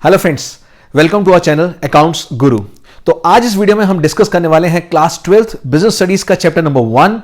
Hello friends, welcome to our channel accounts Guru. तो आज इस वीडियो में हम डिस्कस करने वाले हैं क्लास 12th बिजनेस स्टडीज का chapter number 1,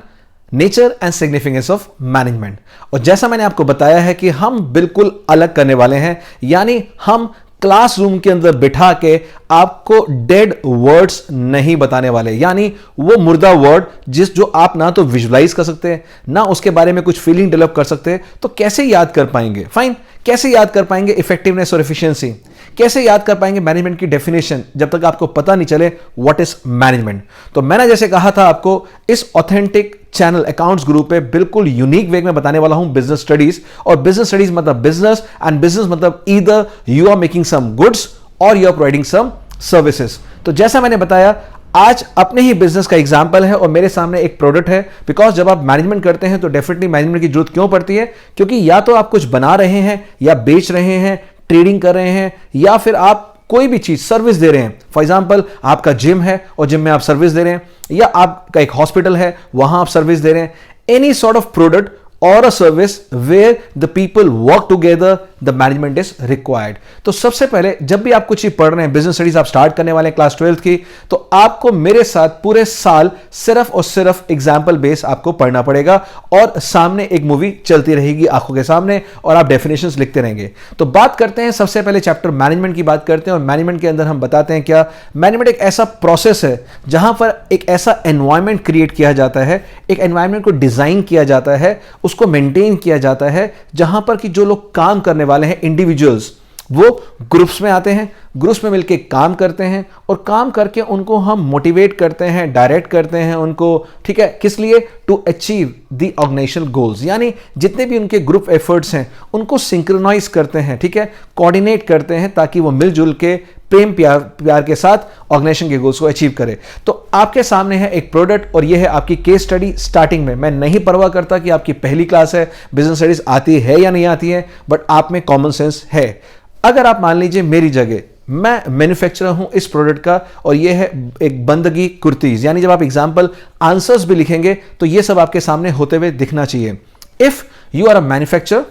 nature and significance of management. और जैसा मैंने आपको बताया है कि हम बिल्कुल अलग करने वाले हैं, यानी हम क्लासरूम के अंदर बिठा के आपको डेड वर्ड्स नहीं बताने वाले, यानी वो मुर्दा वर्ड जो आप ना तो विजुलाइज कर सकते हैं, ना उसके बारे में कुछ फीलिंग डेवलप कर सकते हैं, तो कैसे याद कर पाएंगे? फाइन, कैसे याद कर पाएंगे इफेक्टिवनेस और एफिशिएंसी? कैसे याद कर पाएंगे मैनेजमेंट की डेफिनेशन जब तक आपको पता नहीं चले व्हाट इज मैनेजमेंट? तो मैंने जैसे कहा था आपको, इस ऑथेंटिक चैनल अकाउंट्स ग्रुप पे बिल्कुल यूनिक वे में बताने वाला हूं बिजनेस स्टडीज। और बिजनेस स्टडीज मतलब बिजनेस, एंड बिजनेस मतलब either you are making some goods और you are providing some services. तो जैसा मैंने बताया, आज अपने ही बिजनेस का एग्जांपल है और मेरे सामने एक प्रोडक्ट है। बिकॉज जब आप मैनेजमेंट करते हैं तो डेफिनेटली मैनेजमेंट की जरूरत क्यों पड़ती है? क्योंकि या तो आप कुछ बना रहे हैं, या बेच रहे हैं, ट्रेडिंग कर रहे हैं, या फिर आप कोई भी चीज सर्विस दे रहे हैं। फॉर एग्जांपल, आपका जिम है और जिम में आप सर्विस दे रहे हैं, या आपका एक हॉस्पिटल है, वहां आप सर्विस दे रहे हैं। एनी सॉर्ट ऑफ प्रोडक्ट और a service where the people work together, the management is required. तो सबसे पहले जब भी आप कुछ चीज पढ़ रहे हैं, बिजनेस स्टडीज आप स्टार्ट करने वाले हैं क्लास 12th की, तो आपको मेरे साथ पूरे साल सिर्फ और सिर्फ एग्जाम्पल बेस आपको पढ़ना पड़ेगा, और सामने एक मूवी चलती रहेगी आंखों के सामने, और आप डेफिनेशंस लिखते रहेंगे। तो बात करते हैं, सबसे पहले चैप्टर मैनेजमेंट की बात करते हैं। और मैनेजमेंट के अंदर हम बताते हैं क्या, मैनेजमेंट एक ऐसा प्रोसेस है जहां पर एक ऐसा एनवायरमेंट क्रिएट किया जाता है, एक एनवायरनमेंट को डिजाइन किया जाता है, उसको मेंटेन किया जाता है, जहां पर कि जो लोग काम करने वाले हैं, इंडिविजुअल्स, वो ग्रुप्स में आते हैं, ग्रुप्स में मिलकर काम करते हैं, और काम करके उनको हम मोटिवेट करते हैं, डायरेक्ट करते हैं उनको, ठीक है, किस लिए? To achieve the organisational goals. यानी जितने भी उनके ग्रुप एफर्ट्स हैं उनको सिंक्रोनाइज करते हैं, ठीक है, कोऑर्डिनेट करते हैं, ताकि वो मिलजुल के प्रेम प्यार के साथ ऑर्गेनाइजेशन के गोल्स को अचीव करे। तो आपके सामने है एक प्रोडक्ट, और ये है आपकी केस स्टडी। स्टार्टिंग में मैं नहीं परवाह करता कि आपकी पहली क्लास है, बिजनेस स्टडीज आती है या नहीं आती है, बट आप में कॉमन सेंस है। अगर आप मान लीजिए मेरी जगह, मैं मैन्युफैक्चरर हूं इस प्रोडक्ट का, और ये है एक बंदगी कुर्तीज, यानी जब आप एग्जांपल आंसर्स भी लिखेंगे तो ये सब आपके सामने होते हुए दिखना चाहिए। If you are a manufacturer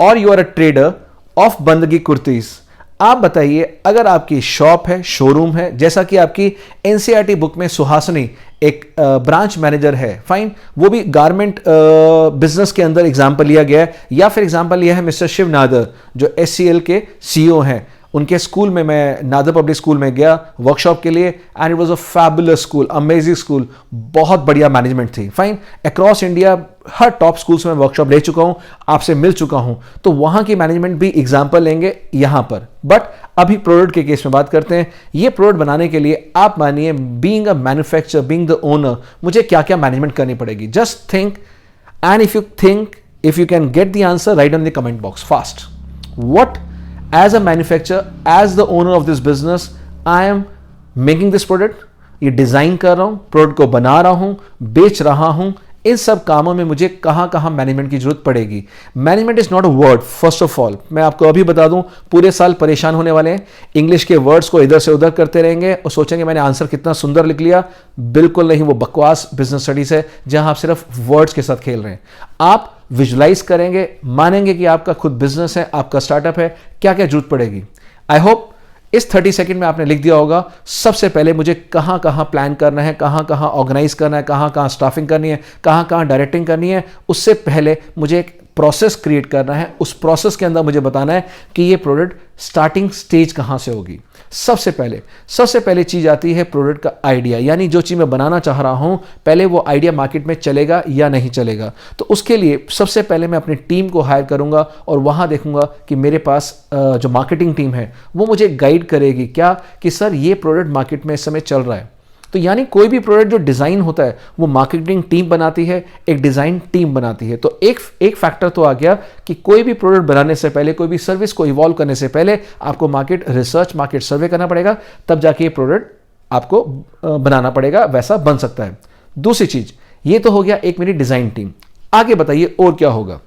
और you are a trader of बंदगी कुर्तीज, आप बताइए, अगर आपकी शॉप है, शोरूम है, जैसा कि आपकी एनसीईआरटी बुक में सुहासिनी एक ब्रांच मैनेजर है, फाइन, वो भी गारमेंट बिजनेस के अंदर एग्जांपल लिया गया है, या फिर एग्जांपल लिया है मिस्टर शिव नादर जो एचसीएल के सीईओ हैं। उनके स्कूल में, मैं नादर पब्लिक स्कूल में गया वर्कशॉप के लिए, and it was a fabulous school, amazing school, बहुत बढ़िया मैनेजमेंट थी। फाइन, अक्रॉस इंडिया हर टॉप स्कूल्स में वर्कशॉप ले चुका हूं, आपसे मिल चुका हूं, तो वहां की मैनेजमेंट भी एग्जांपल लेंगे यहां पर। बट अभी प्रोडक्ट के केस में बात करते हैं। ये प्रोडक्ट बनाने के लिए आप मानिए, being a manufacturer, being the owner, मुझे क्या क्या मैनेजमेंट करनी पड़ेगी? Just think, and if you can get the answer, right on the comment box fast. What as a manufacturer, as the owner of this business, I am making this product, ये design कर रहा हूं, product को बना रहा हूं, बेच रहा हूं, इन सब कामों में मुझे कहां कहां मैनेजमेंट की जरूरत पड़ेगी। Management is not a word, first of all मैं आपको अभी बता दूं, पूरे साल परेशान होने वाले हैं, इंग्लिश के वर्ड्स को इधर से उधर करते रहेंगे और सोचेंगे मैंने आंसर कितना सुंदर लिख लिया। बिल्कुल नहीं, वो बकवास बिजनेस स्टडीज है जहां आप सिर्फ वर्ड्स के साथ खेल रहे हैं। आप विजुलाइज करेंगे, मानेंगे कि आपका खुद बिजनेस है, आपका स्टार्टअप है, क्या क्या जरूरत पड़ेगी। आई होप इस 30 सेकंड में आपने लिख दिया होगा, सबसे पहले मुझे कहां कहां प्लान करना है, कहां कहां ऑर्गेनाइज करना है, कहां कहां स्टाफिंग करनी है, कहां कहां डायरेक्टिंग करनी है। उससे पहले मुझे एक प्रोसेस क्रिएट करना है, उस प्रोसेस के अंदर मुझे बताना है कि ये प्रोडक्ट स्टार्टिंग स्टेज कहां से होगी। सबसे पहले चीज आती है प्रोडक्ट का आइडिया, यानी जो चीज मैं बनाना चाह रहा हूं, पहले वो आइडिया मार्केट में चलेगा या नहीं चलेगा। तो उसके लिए सबसे पहले मैं अपनी टीम को हायर करूंगा, और वहां देखूंगा कि मेरे पास जो मार्केटिंग टीम है वो मुझे गाइड करेगी क्या, कि सर ये प्रोडक्ट मार्केट में इस समय चल रहा है। तो यानी कोई भी प्रोडक्ट जो डिजाइन होता है वो मार्केटिंग टीम बनाती है, एक डिजाइन टीम बनाती है। तो एक फैक्टर तो आ गया कि कोई भी प्रोडक्ट बनाने से पहले, कोई भी सर्विस को इवॉल्व करने से पहले आपको मार्केट रिसर्च, मार्केट सर्वे करना पड़ेगा, तब जाके ये प्रोडक्ट आपको बनाना पड़ेगा, वैसा बन सकता है। दूसरी चीज, ये तो हो गया एक मेरी डिजाइन टीम। आगे बताइए और क्या होगा?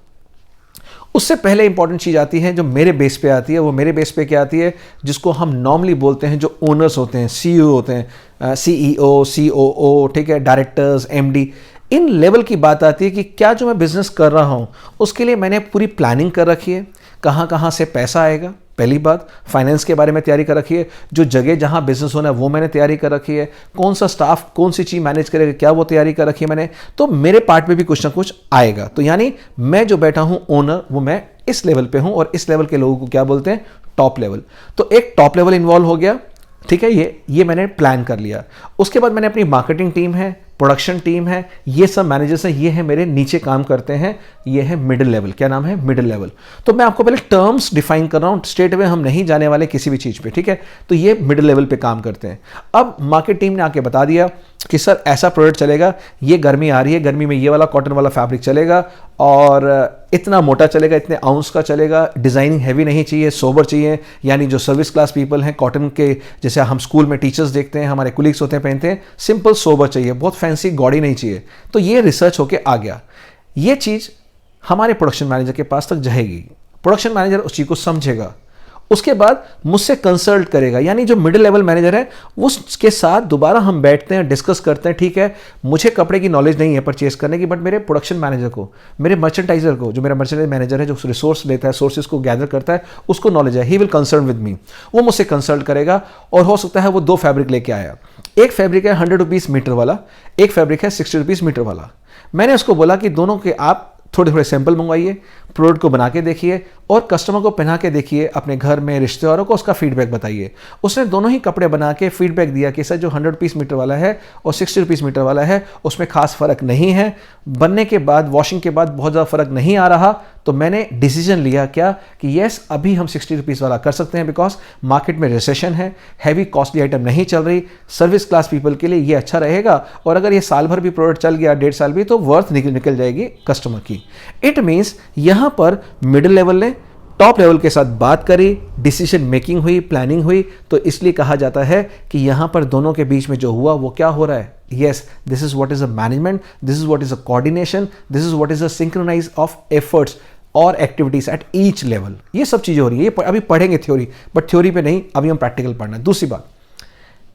उससे पहले इंपॉर्टेंट चीज आती है जो मेरे बेस पे आती है। वो मेरे बेस पे क्या आती है, जिसको हम नॉर्मली बोलते हैं, जो ओनर्स होते हैं, सीईओ होते हैं, सीईओ, सीओओ, ठीक है, डायरेक्टर्स, एमडी, इन लेवल की बात आती है कि क्या जो मैं बिजनेस कर रहा हूं उसके लिए मैंने पूरी प्लानिंग कर रखी है, कहां कहां से पैसा आएगा, पहली बात, फाइनेंस के बारे में तैयारी कर रखी है, जो जगह जहां बिजनेस होना है वो मैंने तैयारी कर रखी है, कौन सा स्टाफ कौन सी चीज मैनेज करेगा क्या वो तैयारी कर रखी है मैंने। तो मेरे पार्ट में भी कुछ ना कुछ आएगा। तो यानी मैं जो बैठा हूं ओनर, वो मैं इस लेवल पे हूं, और इस लेवल के लोगों को क्या बोलते हैं, टॉप लेवल। तो एक टॉप लेवल इन्वॉल्व हो गया, ठीक है, ये मैंने प्लान कर लिया। उसके बाद मैंने अपनी मार्केटिंग टीम है, प्रोडक्शन टीम है, ये सब मैनेजर्स हैं, ये है मेरे नीचे काम करते हैं, ये है मिडिल लेवल। क्या नाम है, मिडिल लेवल। तो मैं आपको पहले टर्म्स डिफाइन कर रहा हूं, स्ट्रेट वे हम नहीं जाने वाले किसी भी चीज पे, ठीक है। तो ये मिडिल लेवल पे काम करते हैं। अब मार्केट टीम ने आके बता दिया कि सर ऐसा प्रोडक्ट चलेगा, ये गर्मी आ रही है, गर्मी में ये वाला कॉटन वाला फैब्रिक चलेगा, और इतना मोटा चलेगा, इतने आउंस का चलेगा, डिजाइनिंग हैवी नहीं चाहिए, सोबर चाहिए। यानी जो सर्विस क्लास पीपल हैं, कॉटन के जैसे हम स्कूल में टीचर्स देखते हैं, हमारे कुलीग्स होते हैं, पहनते हैं, सिंपल सोबर चाहिए, बहुत फैंसी गॉडी नहीं चाहिए। तो ये रिसर्च होके आ गया। ये चीज हमारे प्रोडक्शन मैनेजर के पास तक जाएगी, प्रोडक्शन मैनेजर उस चीज को समझेगा, उसके बाद मुझसे कंसल्ट करेगा। यानी जो मिडिल लेवल मैनेजर है उसके साथ दोबारा हम बैठते हैं, डिस्कस करते हैं, ठीक है मुझे कपड़े की नॉलेज नहीं है परचेस करने की, बट मेरे प्रोडक्शन मैनेजर को, मेरे मर्चेंटाइजर को, जो मेरा मर्चेंटाइज मैनेजर है, जो रिसोर्स लेता है, सोर्सेज को गैदर करता है, उसको नॉलेज है, he will consult with me. वो मुझसे कंसल्ट करेगा, और हो सकता है वो 2 फैब्रिक लेके आया। एक फैब्रिक है 100 रुपीज मीटर वाला, एक फैब्रिक है 60 रुपीज मीटर वाला। मैंने उसको बोला कि दोनों के आप थोड़े थोड़े सैंपल मंगवाइए, प्रोडक्ट को बना के देखिए, और कस्टमर को पहना के देखिए, अपने घर में रिश्तेदारों को उसका फीडबैक बताइए। उसने दोनों ही कपड़े बना के फीडबैक दिया कि सर जो 100 रुपीज़ मीटर वाला है और 60 रुपीज़ मीटर वाला है उसमें खास फर्क नहीं है, बनने के बाद वॉशिंग के बाद बहुत ज़्यादा फर्क नहीं आ रहा। तो मैंने डिसीजन लिया क्या कि यस अभी हम 60 रुपीज़ वाला कर सकते हैं, बिकॉज मार्केट में रिसेशन है, हैवी कॉस्टली आइटम नहीं चल रही, सर्विस क्लास पीपल के लिए ये अच्छा रहेगा, और अगर ये साल भर भी प्रोडक्ट चल गया, 1.5 साल भी, तो वर्थ निकल जाएगी कस्टमर की। इट मीन्स यहां पर मिडिल लेवल ने टॉप लेवल के साथ बात करी, डिसीजन मेकिंग हुई, प्लानिंग हुई। तो इसलिए कहा जाता है कि यहां पर दोनों के बीच में जो हुआ वो क्या हो रहा है, yes this is what is a management, this is what is a coordination, this is what is a synchronise of efforts और एक्टिविटीज एट ईच लेवल। ये सब चीजें हो रही है, ये अभी पढ़ेंगे थ्योरी, बट थ्योरी पे नहीं, अभी हम प्रैक्टिकल पढ़ना है। दूसरी बात,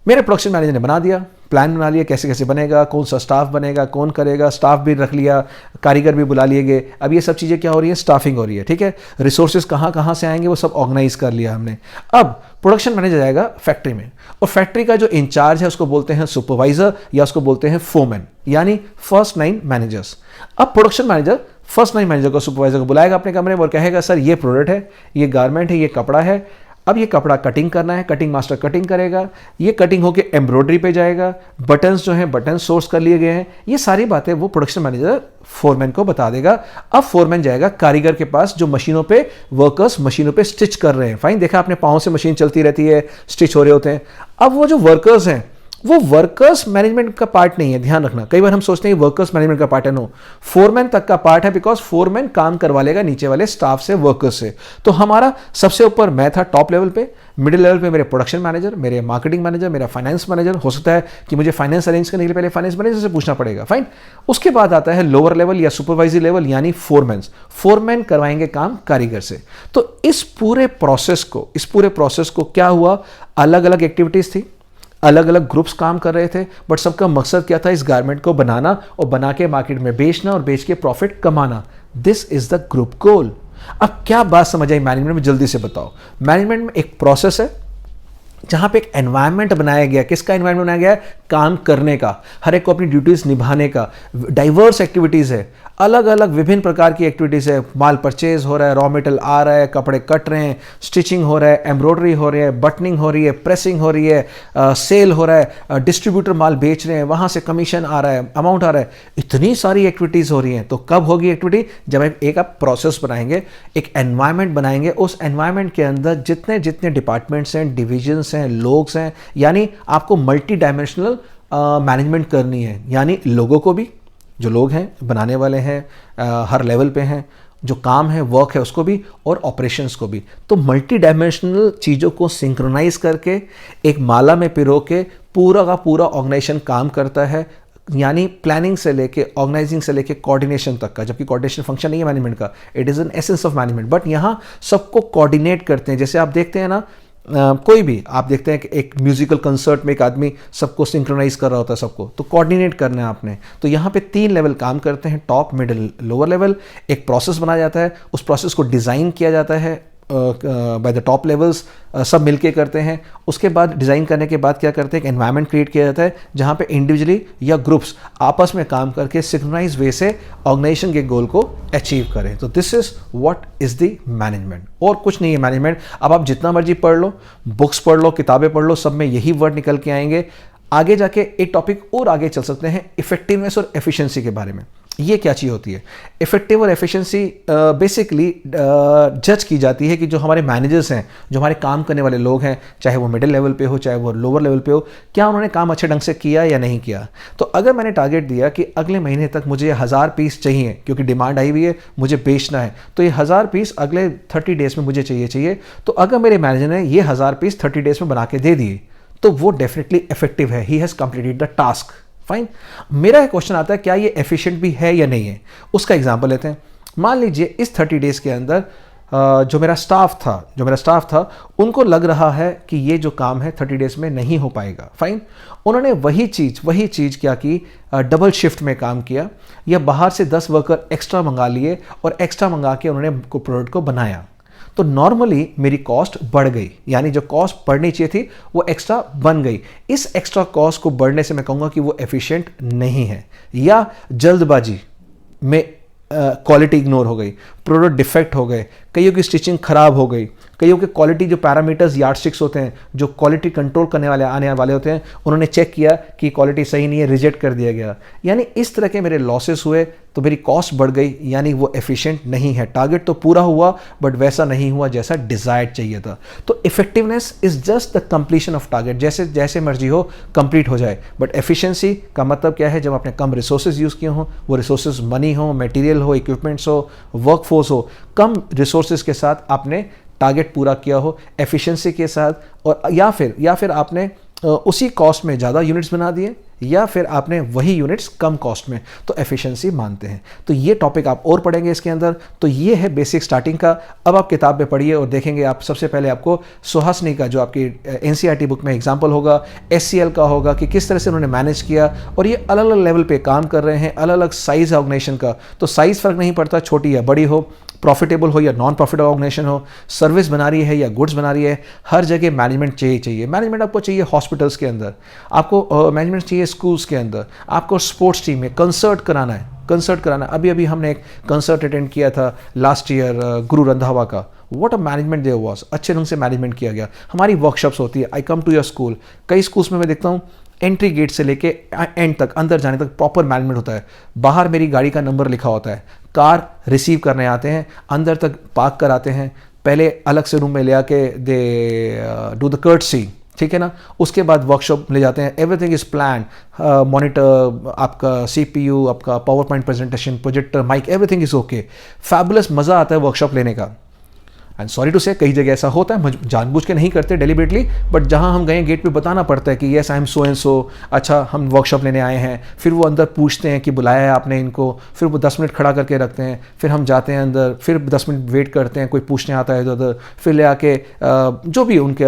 मेरे प्रोडक्शन मैनेजर ने बना दिया, प्लान बना लिया कैसे कैसे बनेगा, कौन सा स्टाफ बनेगा, कौन करेगा, स्टाफ भी रख लिया, कारीगर भी बुला लिए गए। अब ये सब चीज़ें क्या हो रही है, स्टाफिंग हो रही है, ठीक है, रिसोर्सेज कहाँ कहाँ से आएंगे वो सब ऑर्गेनाइज कर लिया हमने। अब प्रोडक्शन मैनेजर जाएगा फैक्ट्री में, और फैक्ट्री का जो इंचार्ज है उसको बोलते हैं सुपरवाइजर, या उसको बोलते हैं फोरमैन, यानी फर्स्ट लाइन मैनेजर्स। अब production manager first line manager को, सुपरवाइजर को बुलाएगा अपने कमरे में और कहेगा सर ये प्रोडक्ट है, ये गारमेंट है, ये कपड़ा है, अब ये कपड़ा कटिंग करना है, कटिंग मास्टर कटिंग करेगा, ये कटिंग होके एम्ब्रॉयडरी पे जाएगा, बटन्स जो हैं बटन सोर्स कर लिए गए हैं, ये सारी बातें वो प्रोडक्शन मैनेजर फोरमैन को बता देगा। अब फोरमैन जाएगा कारीगर के पास जो मशीनों पे, वर्कर्स मशीनों पे स्टिच कर रहे हैं। फाइन, देखा आपने, पाँव से मशीन चलती रहती है, स्टिच हो रहे होते हैं। अब वो जो वर्कर्स हैं वो वर्कर्स मैनेजमेंट का पार्ट नहीं है, ध्यान रखना। कई बार हम सोचते हैं वर्कर्स मैनेजमेंट का पार्ट है, नो, फोरमैन तक का पार्ट है, बिकॉज फोरमैन काम करवा लेगा नीचे वाले स्टाफ से, वर्कर्स से। तो हमारा सबसे ऊपर मैं था टॉप लेवल पे, मिडिल लेवल पे मेरे प्रोडक्शन मैनेजर, मेरे मार्केटिंग मैनेजर, मेरा फाइनेंस मैनेजर। हो सकता है कि मुझे फाइनेंस अरेंज करने के लिए पहले फाइनेंस मैनेजर से पूछना पड़ेगा, फाइन। उसके बाद आता है लोअर लेवल या सुपरवाइजरी लेवल, यानी फोरमैन करवाएंगे काम कारीगर से। तो इस पूरे प्रोसेस को क्या हुआ, अलग अलग एक्टिविटीज थी, अलग अलग ग्रुप्स काम कर रहे थे, बट सबका मकसद क्या था, इस गारमेंट को बनाना और बना के मार्केट में बेचना और बेच के प्रॉफिट कमाना। दिस इज द ग्रुप गोल। अब क्या बात समझ आई मैनेजमेंट में, जल्दी से बताओ। मैनेजमेंट में एक प्रोसेस है जहां पे एक एनवायरनमेंट बनाया गया। किसका एनवायरनमेंट बनाया गया है, काम करने का, हर एक को अपनी ड्यूटीज निभाने का। डाइवर्स एक्टिविटीज है, अलग अलग विभिन्न प्रकार की एक्टिविटीज है। माल परचेज हो रहा है, रॉ मटेरियल आ रहा है, कपड़े कट रहे हैं, स्टिचिंग हो रहा है, एम्ब्रॉयडरी हो रही है, बटनिंग हो रही है, प्रेसिंग हो रही है, सेल हो रहा है, डिस्ट्रीब्यूटर माल बेच रहे हैं, वहां से कमीशन आ रहा है, अमाउंट आ रहा है। इतनी सारी एक्टिविटीज हो रही हैं। तो कब होगी एक्टिविटी, जब एक आप प्रोसेस बनाएंगे, एक एनवायरनमेंट बनाएंगे, उस एनवायरनमेंट के अंदर जितने जितने डिपार्टमेंट्स हैं, डिविजन्स हैं, लोग हैं, यानी आपको मल्टी डायमेंशनल मैनेजमेंट करनी है। यानी लोगों को भी, जो लोग हैं बनाने वाले हैं, हर लेवल पे हैं, जो काम है वर्क है उसको भी, और ऑपरेशंस को भी। तो मल्टी डायमेंशनल चीज़ों को सिंक्रोनाइज करके एक माला में पिरो के पूरा का पूरा ऑर्गेनाइजेशन काम करता है। यानी प्लानिंग से लेके, ऑर्गेनाइजिंग से लेके कोऑर्डिनेशन तक का, जबकि कोऑर्डिनेशन फंक्शन नहीं है मैनेजमेंट का, it is an essence of management. But यहाँ सबको कोऑर्डिनेट करते हैं। जैसे आप देखते हैं ना, कोई भी आप देखते हैं कि एक म्यूजिकल कंसर्ट में एक आदमी सबको सिंक्रोनाइज कर रहा होता है, सबको तो कोऑर्डिनेट करना है आपने। तो यहाँ पे 3 लेवल काम करते हैं, टॉप, मिडिल, लोअर लेवल। एक प्रोसेस बनाया जाता है, उस प्रोसेस को डिज़ाइन किया जाता है, बाय द टॉप लेवल्स सब मिलके करते हैं। उसके बाद डिज़ाइन करने के बाद क्या करते हैं, एक एनवायरनमेंट क्रिएट किया जाता है जहाँ पे इंडिविजुअली या ग्रुप्स आपस में काम करके सिंक्रोनाइज वे से ऑर्गेनाइजेशन के गोल को अचीव करें। तो this is what is the management, और कुछ नहीं है मैनेजमेंट। अब आप जितना मर्जी पढ़ लो, बुक्स पढ़ लो, किताबें पढ़ लो, सब में यही वर्ड निकल के आएंगे। आगे जाके एक टॉपिक और आगे चल सकते हैं, इफेक्टिवनेस और एफिशिएंसी के बारे में। ये क्या चीज़ होती है? इफेक्टिव और एफिशिएंसी बेसिकली जज की जाती है कि जो हमारे मैनेजर्स हैं, जो हमारे काम करने वाले लोग हैं, चाहे वो मिडिल लेवल पे हो चाहे वो लोअर लेवल पे हो, क्या उन्होंने काम अच्छे ढंग से किया या नहीं किया। तो अगर मैंने टारगेट दिया कि अगले महीने तक मुझे 1000 पीस चाहिए क्योंकि डिमांड आई हुई है, मुझे बेचना है, तो ये 1000 पीस अगले 30 डेज में मुझे चाहिए। तो अगर मेरे मैनेजर ने ये 1000 पीस 30 डेज में बना के दे दिए तो वो डेफिनेटली इफेक्टिव है, he has completed the task. Fine. मेरा एक क्वेश्चन आता है, क्या ये एफिशिएंट भी है या नहीं है? उसका एग्जांपल लेते हैं। मान लीजिए इस 30 डेज के अंदर जो मेरा स्टाफ था उनको लग रहा है कि ये जो काम है 30 डेज में नहीं हो पाएगा। फाइन। उन्होंने वही चीज़ क्या की, डबल शिफ्ट में काम किया या बाहर से 10 वर्कर एक्स्ट्रा मंगा लिए और एक्स्ट्रा मंगा के उन्होंने प्रोडक्ट को बनाया। तो नॉर्मली मेरी कॉस्ट बढ़ गई, यानी जो कॉस्ट बढ़नी चाहिए थी वो एक्स्ट्रा बन गई। इस एक्स्ट्रा कॉस्ट को बढ़ने से मैं कहूँगा कि वो एफिशिएंट नहीं है। या जल्दबाजी में क्वालिटी इग्नोर हो गई, प्रोडक्ट डिफेक्ट हो गए, कईयों की स्टिचिंग खराब हो गई, कईयों के क्वालिटी जो पैरामीटर्स यार्डस्टिक्स होते हैं, जो क्वालिटी कंट्रोल करने वाले आने वाले होते हैं, उन्होंने चेक किया कि क्वालिटी सही नहीं है, रिजेक्ट कर दिया गया। यानी इस तरह के मेरे लॉसेस हुए तो मेरी कॉस्ट बढ़ गई, यानी वो एफिशिएंट नहीं है। टारगेट तो पूरा हुआ बट वैसा नहीं हुआ जैसा डिजायर्ड चाहिए था। तो effectiveness is just the completion of target, जैसे जैसे मर्जी हो कंप्लीट हो जाए। बट एफिशिएंसी का मतलब क्या है? जब आपने कम रिसोर्सेज यूज़ किए हों, वो रिसोर्सेज मनी हो, मटेरियल हो, इक्विपमेंट्स हो, वर्कफोर्स हो, कम रिसोर्सेज के साथ आपने टारगेट पूरा किया हो एफिशिएंसी के साथ, और या फिर आपने उसी कॉस्ट में ज़्यादा यूनिट्स बना दिए या फिर आपने वही यूनिट्स कम कॉस्ट में, तो एफिशिएंसी मानते हैं। तो ये टॉपिक आप और पढ़ेंगे इसके अंदर। तो ये है बेसिक स्टार्टिंग का। अब आप किताब में पढ़िए और देखेंगे आप, सबसे पहले आपको सुहासिनी का जो आपकी एनसीईआरटी बुक में एग्जाम्पल होगा, एचसीएल का होगा कि किस तरह से उन्होंने मैनेज किया, और ये अलग अलग लेवल पे काम कर रहे हैं, अलग अलग साइज है ऑर्गेनाइजेशन का। तो साइज फर्क नहीं पड़ता, छोटी या बड़ी हो, प्रॉफिटेबल हो या नॉन प्रॉफिटेबल ऑर्गेनाइजेशन हो, सर्विस बना रही है या गुड्स बना रही है, हर जगह मैनेजमेंट चाहिए। मैनेजमेंट आपको चाहिए हॉस्पिटल्स के अंदर, आपको मैनेजमेंट चाहिए स्कूल्स के अंदर, आपको स्पोर्ट्स टीम में कंसर्ट कराना। अभी हमने एक कंसर्ट अटेंड किया था लास्ट ईयर गुरु रंधावा का। What a management there was, अच्छे ढंग से मैनेजमेंट किया गया। हमारी वर्कशॉप्स होती है, आई कम टू योर स्कूल, कई स्कूल्स में मैं देखता हूँ एंट्री गेट से लेके एंड तक, अंदर जाने तक प्रॉपर मैनेजमेंट होता है। बाहर मेरी गाड़ी का नंबर लिखा होता है, कार रिसीव करने आते हैं, अंदर तक पार्क कराते हैं, पहले अलग से रूम में ले आके दे डू द कर्टसी, ठीक है ना। उसके बाद वर्कशॉप ले जाते हैं, एवरीथिंग इज प्लान, मॉनिटर, आपका सीपीयू, आपका power point presentation, projector, mic, everything is okay. Fabulous मज़ा आता है वर्कशॉप लेने का। एंड सॉरी टू से कई जगह ऐसा होता है, जानबूझ के नहीं करते डेलिबरेटली, बट जहाँ हम गए गेट पे बताना पड़ता है कि yes I am so and so, अच्छा हम वर्कशॉप लेने आए हैं। फिर वो अंदर पूछते हैं कि बुलाया है आपने इनको, फिर वो 10 मिनट खड़ा करके रखते हैं, फिर हम जाते हैं अंदर, फिर 10 मिनट वेट करते हैं, कोई पूछने आता है इधर, फिर ले आके जो भी उनके,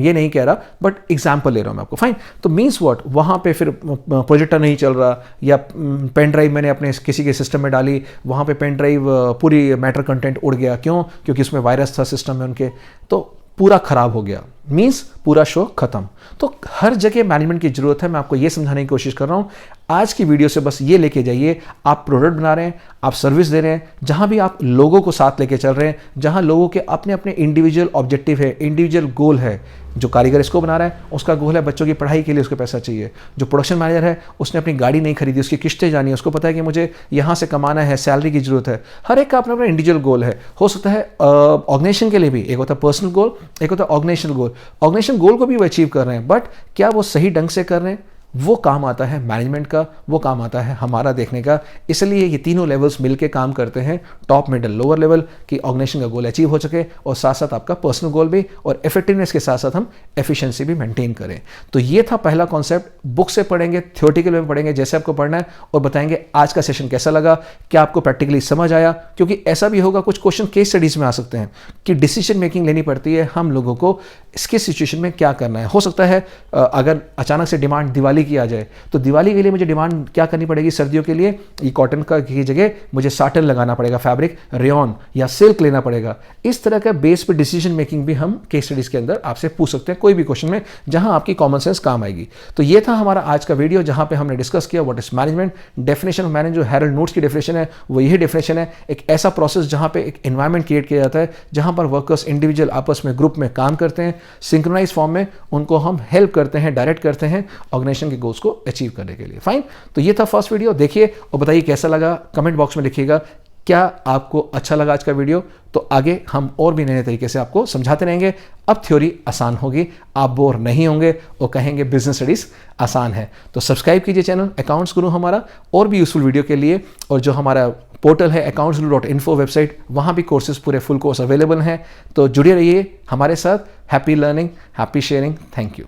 ये नहीं कह रहा बट एग्जाम्पल ले रहा हूँ मैं आपको। फाइन। तो मीन्स वॉट, वहाँ पर फिर प्रोजेक्टर नहीं चल रहा, या पेन ड्राइव मैंने अपने किसी के सिस्टम में डाली, वहाँ पर पेन ड्राइव पूरी मैटर कंटेंट उड़ गया। क्यों? क्योंकि उसमें वायरस था सिस्टम में उनके, तो पूरा खराब हो गया, मींस पूरा शो खत्म। तो हर जगह मैनेजमेंट की जरूरत है। मैं आपको ये समझाने की कोशिश कर रहा हूं आज की वीडियो से। बस ये लेके जाइए, आप प्रोडक्ट बना रहे हैं, आप सर्विस दे रहे हैं, जहां भी आप लोगों को साथ लेके चल रहे हैं, जहां लोगों के अपने अपने इंडिविजुअल ऑब्जेक्टिव है, इंडिविजुअल गोल है। जो कारीगर इसको बना रहा है उसका गोल है बच्चों की पढ़ाई के लिए उसको पैसा चाहिए। जो प्रोडक्शन मैनेजर है उसने अपनी गाड़ी नहीं खरीदी, उसकी किस्तें जानी है, उसको पता है कि मुझे यहाँ से कमाना है, सैलरी की जरूरत है। हर एक का अपना अपना इंडिविजुअल गोल है। हो सकता है ऑर्गेनाइजेशन के लिए भी एक होता है पर्सनल गोल, एक होता है ऑर्गेनाइजेशनल गोल। ऑर्गेनाइजेशन गोल को भी वो अचीव कर रहे हैं, बट क्या वो सही ढंग से कर रहे हैं? वो काम आता है मैनेजमेंट का, वो काम आता है हमारा देखने का। इसलिए ये तीनों लेवल्स मिलके काम करते हैं, टॉप, मिडल, लोअर लेवल, कि ऑर्गेनाइजेशन का गोल अचीव हो सके और साथ साथ आपका पर्सनल गोल भी, और इफेक्टिवनेस के साथ साथ हम एफिशिएंसी भी मेंटेन करें। तो ये था पहला कॉन्सेप्ट। बुक से पढ़ेंगे, थ्योरेटिकल में पढ़ेंगे, जैसे आपको पढ़ना है, और बताएंगे आज का सेशन कैसा लगा, क्या आपको प्रैक्टिकली समझ आया। क्योंकि ऐसा भी होगा, कुछ क्वेश्चन केस स्टडीज में आ सकते हैं कि डिसीजन मेकिंग लेनी पड़ती है हम लोगों को, इसके सिचुएशन में क्या करना है। हो सकता है अगर अचानक से डिमांड दिवाली दिवाली की आ जाए तो दिवाली के लिए मुझे डिमांड क्या करनी पड़ेगी, सर्दियों के लिए ये कॉटन का की जगह मुझे साटन लगाना पड़ेगा, फैब्रिक रेयॉन या सिल्क लेना पड़ेगा। इस तरह का बेस पे डिसीजन मेकिंग भी हम केस स्टडीज के अंदर आपसे पूछ सकते हैं कोई भी क्वेश्चन में, जहां आपकी कॉमन सेंस काम आएगी। तो ये था हमारा आज का वीडियो जहां पे हमने डिस्कस किया what is management, definition of management. जो हैरोल्ड नोट्स की डेफिनेशन है वो यही डेफिनेशन है, एक ऐसा प्रोसेस जहां पे एक एनवायरनमेंट क्रिएट किया जाता है जहां पर वर्कर्स इंडिविजुअल आपस में ग्रुप में काम करते हैं, सिंक्रोनाइज फॉर्म में उनको हम हेल्प करते हैं, डायरेक्ट करते हैं ऑर्गेनाइजेशन के गोल्स को अचीव करने के लिए। फाइन, तो ये था फर्स्ट वीडियो, देखिए और बताइए कैसा लगा, कमेंट बॉक्स में लिखिएगा। क्या आपको अच्छा लगा आज का वीडियो? तो आगे हम और भी नए तरीके से आपको समझाते रहेंगे। अब थ्योरी आसान होगी, आप बोर नहीं होंगे और कहेंगे बिजनेस स्टडीज आसान है। तो सब्सक्राइब कीजिए चैनल अकाउंट्स गुरु हमारा और भी यूजफुल वीडियो के लिए। और जो हमारा पोर्टल है accountsguru.info वेबसाइट, वहाँ भी कोर्सेज पूरे फुल कोर्स अवेलेबल हैं। तो जुड़े रहिए हमारे साथ। Happy learning, happy sharing. Thank you.